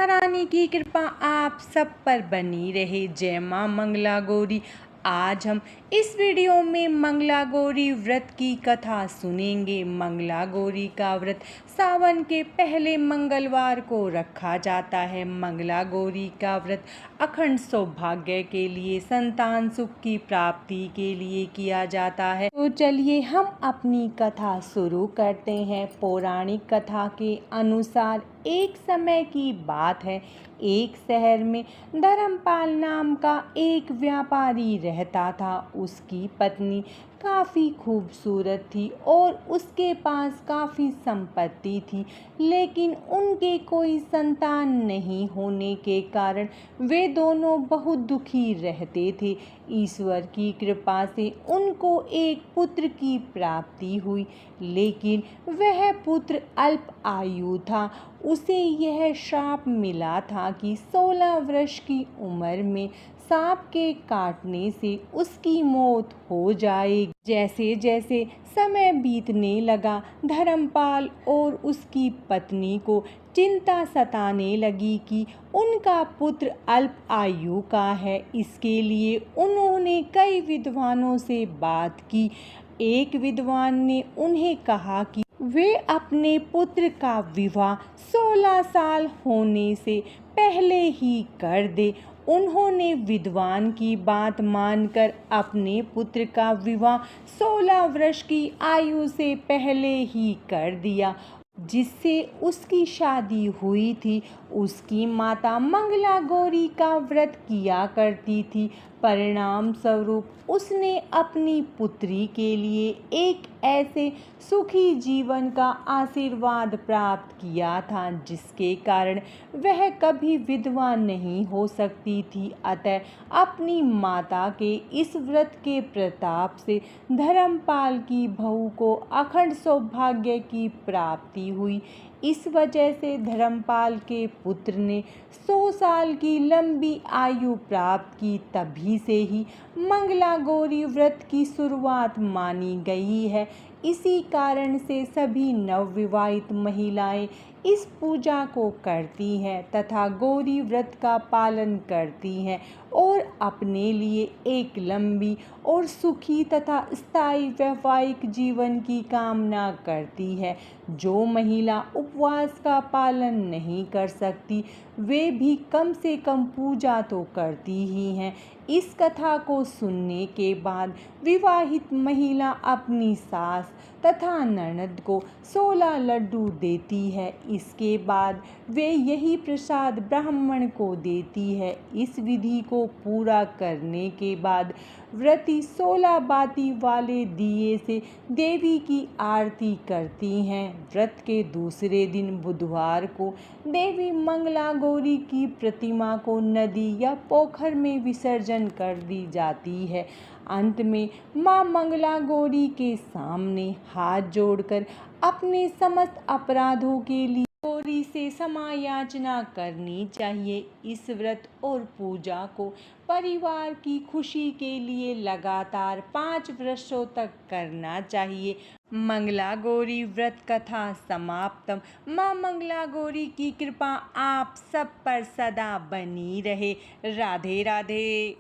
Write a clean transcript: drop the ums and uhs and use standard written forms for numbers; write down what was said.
रानी की कृपा आप सब पर बनी रहे। जय माँ मंगला गौरी। आज हम इस वीडियो में मंगला गौरी व्रत की कथा सुनेंगे। मंगला गौरी का व्रत सावन के पहले मंगलवार को रखा जाता है। मंगला गौरी का व्रत अखंड सौभाग्य के लिए, संतान सुख की प्राप्ति के लिए किया जाता है। तो चलिए हम अपनी कथा शुरू करते हैं। पौराणिक कथा के अनुसार एक समय की बात है, एक शहर में धर्मपाल नाम का एक व्यापारी रहता था। उसकी पत्नी काफ़ी खूबसूरत थी और उसके पास काफ़ी संपत्ति थी, लेकिन उनके कोई संतान नहीं होने के कारण वे दोनों बहुत दुखी रहते थे। ईश्वर की कृपा से उनको एक पुत्र की प्राप्ति हुई, लेकिन वह पुत्र अल्प आयु था। उसे यह श्राप मिला था कि 16 वर्ष की उम्र में सांप के काटने से उसकी मौत हो जाएगी। जैसे जैसे समय बीतने लगा, धर्मपाल और उसकी पत्नी को चिंता सताने लगी कि उनका पुत्र अल्प आयु का है। इसके लिए उन्होंने कई विद्वानों से बात की। एक विद्वान ने उन्हें कहा कि वे अपने पुत्र का विवाह 16 साल होने से पहले ही कर दे। उन्होंने विद्वान की बात मानकर अपने पुत्र का विवाह 16 वर्ष की आयु से पहले ही कर दिया। जिससे उसकी शादी हुई थी, उसकी माता मंगला गौरी का व्रत किया करती थी। परिणाम स्वरूप उसने अपनी पुत्री के लिए एक ऐसे सुखी जीवन का आशीर्वाद प्राप्त किया था जिसके कारण वह कभी विधवा नहीं हो सकती थी। अतः अपनी माता के इस व्रत के प्रताप से धर्मपाल की बहू को अखंड सौभाग्य की प्राप्ति हुई। इस वजह से धर्मपाल के पुत्र ने 100 साल की लंबी आयु प्राप्त की। तभी से ही मंगला गौरी व्रत की शुरुआत मानी गई है। इसी कारण से सभी नवविवाहित महिलाएं इस पूजा को करती हैं तथा गौरी व्रत का पालन करती हैं और अपने लिए एक लंबी और सुखी तथा स्थायी वैवाहिक जीवन की कामना करती है। जो महिला उपवास का पालन नहीं कर सकती, वे भी कम से कम पूजा तो करती ही हैं। इस कथा को सुनने के बाद विवाहित महिला अपनी सास तथा ननद को 16 लड्डू देती है। इसके बाद वे यही प्रसाद ब्राह्मण को देती है। इस विधि को पूरा करने के बाद व्रती 16 बाती वाले दिए से देवी की आरती करती हैं। व्रत के दूसरे दिन बुधवार को देवी मंगला गौरी की प्रतिमा को नदी या पोखर में विसर्जन कर दी जाती है। अंत में मां मंगला गौरी के सामने हाथ जोड़कर अपने समस्त अपराधों के लिए गौरी से क्षमा याचना करनी चाहिए। इस व्रत और पूजा को परिवार की खुशी के लिए लगातार 5 वर्षों तक करना चाहिए। मंगला गौरी व्रत कथा समाप्तम। मां मंगला गौरी की कृपा आप सब पर सदा बनी रहे। राधे राधे।